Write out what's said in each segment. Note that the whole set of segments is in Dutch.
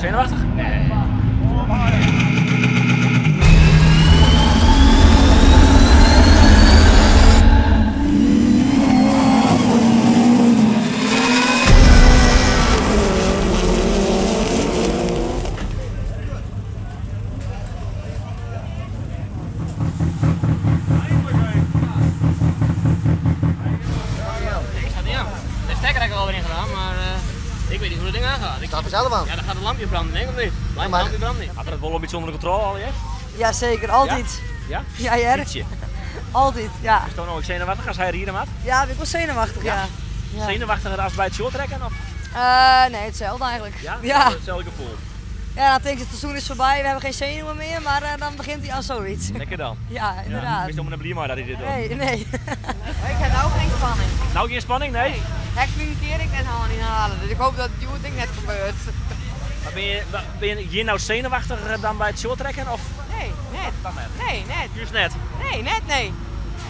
Zenuwachtig? Nee. Ik weet niet hoe dat ding aangaat. Staat vanzelf aan. Ja, dan gaat het lampje branden, denk ik, of niet? Het lampje brandt niet. Had er het wel een beetje onder de controle al, ja? Ja, zeker. Altijd. Ja? Ja, jij? Ietsje. Altijd, ja. Is toch nog zenuwachtig als hij hier maat? Ja, ik was zenuwachtig, ja. Zenuwachtiger als bij het short trekken? Of? Nee, hetzelfde eigenlijk. Ja? Hetzelfde gevoel. Ja, dan denk je het seizoen is voorbij, we hebben geen zenuwen meer, maar dan begint hij aan zoiets. Lekker dan. Ja, inderdaad. Ik wist om een blima dat hij dit doet. Nee. Ik heb nou geen spanning. Nou geen spanning, nee? Ik nu een keer, ik kan het allemaal niet halen, dus ik hoop dat het ding net gebeurt. Maar ben je hier nou zenuwachtiger dan bij het short trekken? Of? Nee, net. Nee, net. Juist net? Nee, net, nee.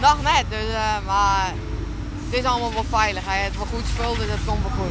Nog net, dus, maar het is allemaal wel veilig. Hij heeft wel goed spul, dus dat komt wel goed.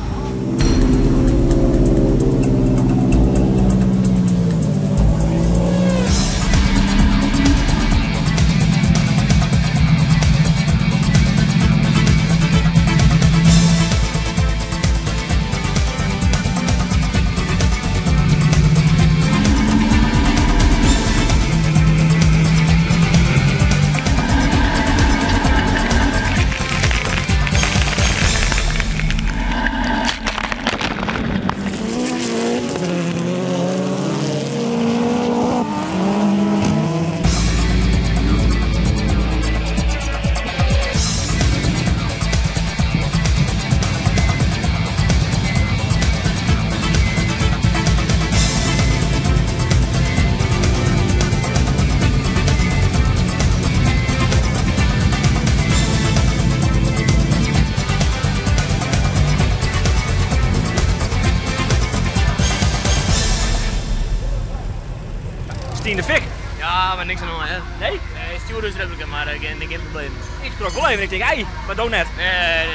In de fik? Ja, maar niks aan de hand, hè? Nee? Nee, stewardess heb ik hem, maar geen probleem. Ik schrok wel even en ik denk, ei, maar doe net.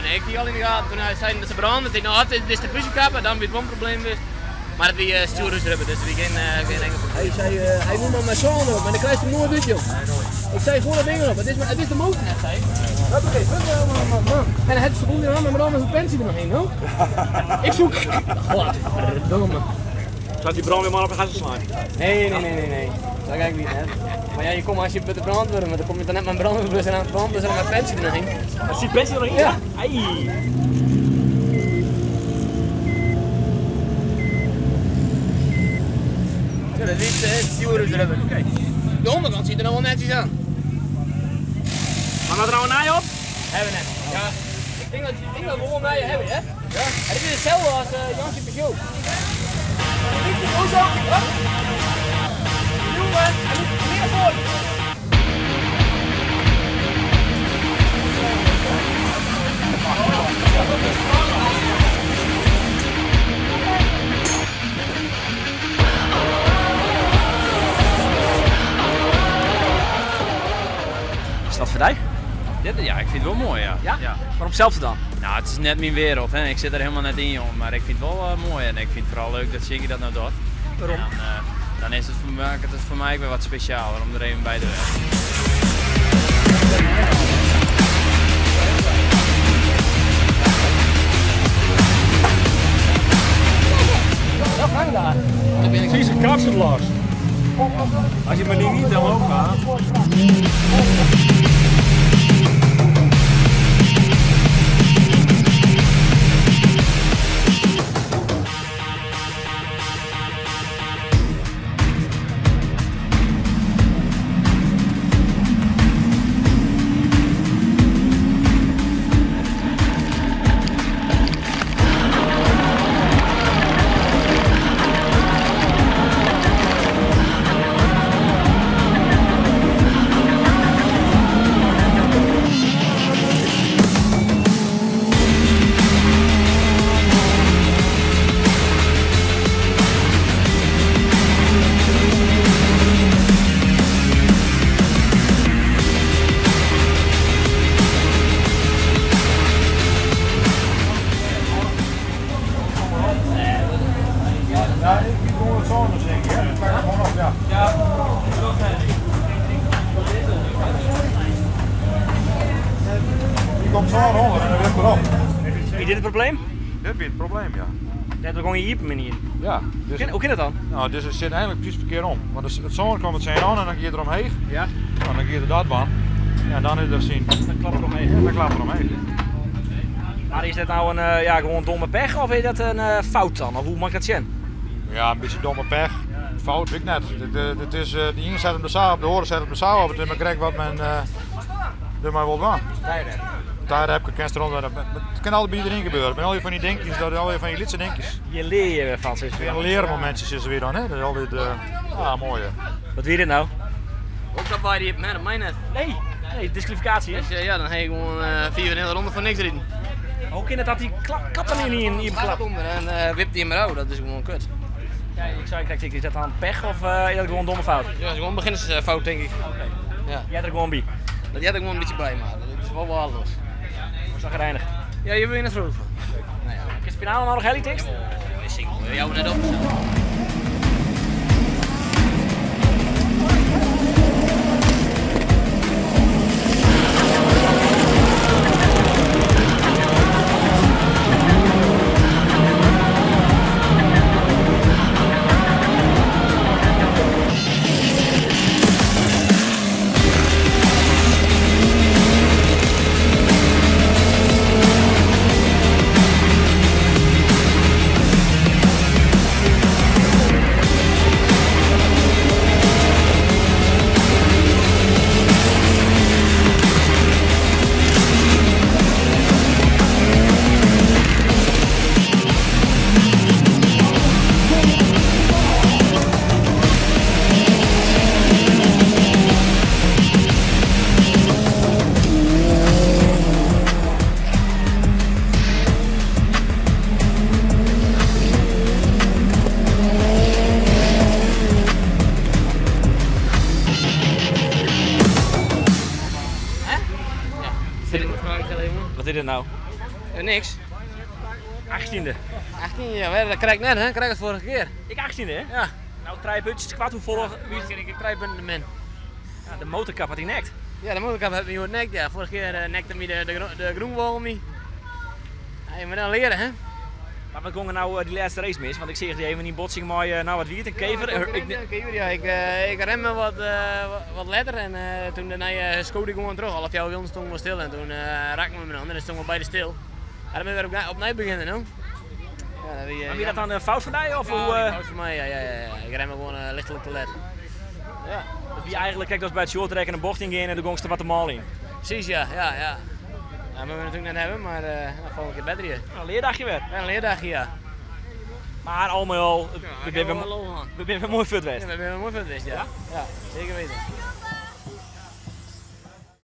Nee, ik die al in de gaten. Toen hij zei dat ze branden, ik dacht, nou, het is distributiekappen, dan weer het probleem dus. Maar het weer stewardess hebben, dus weer geen enkel probleem. Hij zei, hij noemde dan mijn zoon erop, maar dan krijg je hem nooit dit, joh. Ik zei gewoon dat ding erop, het is de motor net, zei. Oké, man. En hij had de boel aan, maar dan is een pensie er nog heen, hoor. Ik zoek. Godverdomme. Zou die brandweerman op een gas slaan? Nee. Dat ga ik niet, hè. Maar ja, je komt als je bij de brandweer, maar dan kom je dan net met een brandweerbus en aan het branden, dan met pensie er nog heen. Is die pensie er nog in? Ja. Ei. Ja, dat is niet stewardess hebben. Oké. De onderkant ziet er nog wel netjes aan. Maar wat er nou een naai op? Hebben we net. Ja. Ik denk dat we gewoon bij je hebben, hè? Ja. En dit is hetzelfde als Jansje Peugeot. Hoezo? Wat? Jongen, hij moet meer voor. Is dat voor jou? Ja, ik vind het wel mooi, ja. Ja? Waarom zelf dan? Nou, het is net mijn wereld, hè. Ik zit er helemaal net in, jongen. Maar ik vind het wel mooi en ik vind het vooral leuk dat Shinky dat nou doet. Waarom? En, dan is het voor mij weer wat specialer om er even bij te werken. Ja, gang daar. Zie je zijn kapsel los. Als je maar niet omhoog gaat. Ja, ik moet gewoon het zo zeggen, hè. Dat kan je gewoon op, ja. Ja. Die komt zo onder en dan weer erop. Is dit het probleem? Dit is het probleem, ja. Je hebt er gewoon je jeepmanier. Ja. Dus, Hoe kan dat dan? nou, dus het zit eigenlijk precies verkeerd om. Want het zoon komt het zijn aan en dan ga je eromheen. Ja. Nou, dan ga je er dat van. Ja, en dan is er zien. Dan klapt er omheen. Dan klapt er omheen. Maar is dat nou een ja, gewoon domme pech of is dat een fout dan? Of hoe mag ik dat zien? Ja, een beetje domme pech. Fout, weet ik net. Het is, de ene zet hem de zaal op, de andere zet hem de zaal op. Het is maar krijg wat men er maar wil doen. Daar heb ik geen rond. Het kan altijd bij iedereen gebeuren. Met al je van die denkjes, dat al je van je lidse denkjes. Je leer je van ze. Weer een leermomentjes is er weer dan, hè? Dat is altijd mooi. Wat wil je dit nou? Ook dat bij die op mij net. Nee, disqualificatie hè? Dus ja, dan ga je gewoon 4 hele ronde voor niks rijden. Hoe kan het dat die kapt dan niet in je klap? Onder en wipt hij hem eruit, dat is gewoon kut. Ja, ik zou kijken, is dat dan pech of is dat gewoon een domme fout? Ja, dat is gewoon beginnersfout denk ik. Oké. Ja. Jij hebt er gewoon bij. Dat had ik gewoon een beetje bij, maar dat is wel waardeloos. Zag er eindig. Ja, je wil je net vroeg van. Nou ja. Is het finale nou nog helitekst? Wist ik wel, jou net op. Wat is dit nou? Niks. 18e. 18 jaar, dat krijg ik net, hè? Krijg ik het vorige keer. Ik 18e hè? Ja. Nou, 3 puntjes, kwart hoe vol? Ik 3 punten de min. Ja, de motorkap had hij nekt. Ja, de motorkap heb je gehoord nekt, ja. Vorige keer nekte me de groenwolk mee. Ja, je moet dan leren, hè? Maar wat ging er nou die laatste race mis? Want ik zeg die even die botsing mooi, nou wat wiert, een kever. Ik remde wat letter en toen schoot ik gewoon terug. Half jaar wilde stond we stil en toen raakten we me dan en dan stonden we beide stil. En dan ben we weer opnieuw beginnen, no? Ja, Heb je dat dan een fout van mij? Of hoe? Fout van mij, ja. Ik remde gewoon lichtelijk te letten. Ja. Dat je eigenlijk, kijk, dat is bij het short trekken een bocht in en de gongst er wat de mal in. Precies, ja. Dat moeten we natuurlijk net hebben, maar volgende keer beter hier. Een leerdagje weer. Ja, een leerdagje, ja. Maar allemaal, we zijn weer mooi fit geweest. Ja, we zijn weer mooi fit geweest, ja. Ja, zeker weten.